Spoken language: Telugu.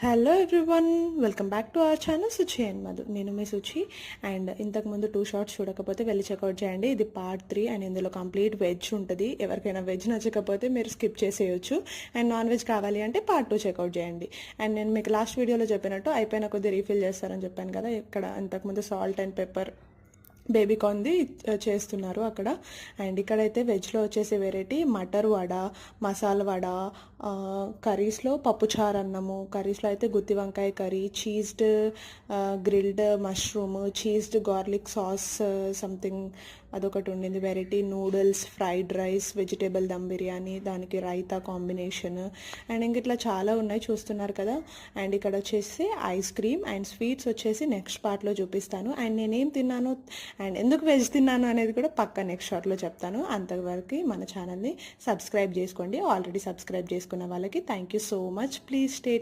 Hello everyone, welcome back to our channel Suchi and Madhu. నేను మీ సుచి. అండ్ ఇంతకుముందు 2 షార్ట్స్ చూడకపోతే వెళ్ళి చెక్అవుట్ చేయండి. ఇది పార్ట్ 3 అండ్ ఇందులో కంప్లీట్ వెజ్ ఉంటుంది. ఎవరికైనా వెజ్ నచ్చకపోతే మీరు స్కిప్ చేసేయచ్చు. అండ్ నాన్ వెజ్ కావాలి అంటే పార్ట్ 2 చెక్అవుట్ చేయండి. అండ్ నేను మీకు లాస్ట్ వీడియోలో చెప్పినట్టు అయిపోయిన కొద్ది రీఫిల్ చేస్తారని చెప్పాను కదా. ఇక్కడ ఇంతకుముందు సాల్ట్ అండ్ పెప్పర్ బేబీకార్న్ది చేస్తున్నారు అక్కడ. అండ్ ఇక్కడైతే వెజ్లో వచ్చేసి వెరైటీ మటర్ వడ, మసాలా వడ, కర్రీస్లో పప్పుచారు అన్నము, కర్రీస్లో అయితే గుత్తి వంకాయ curry, cheesed grilled mushroom, cheesed garlic sauce something అదొకటి ఉండింది variety, noodles, fried rice, vegetable dum biryani, దానికి రైతా కాంబినేషన్. అండ్ ఇంక ఇట్లా చాలా ఉన్నాయి చూస్తున్నారు కదా. అండ్ ఇక్కడ వచ్చేసి ఐస్ క్రీమ్ అండ్ స్వీట్స్ వచ్చేసి నెక్స్ట్ పార్ట్లో చూపిస్తాను. అండ్ నేనేం తిన్నాను అండ్ ఎందుకు వెజ్ తిన్నాను అనేది కూడా పక్క నెక్స్ట్ షార్ట్లో చెప్తాను. అంతవరకు మన ఛానల్ని సబ్స్క్రైబ్ చేసుకోండి. ఆల్రెడీ సబ్స్క్రైబ్ చేసుకున్న వాళ్ళకి thank you so much. Please stay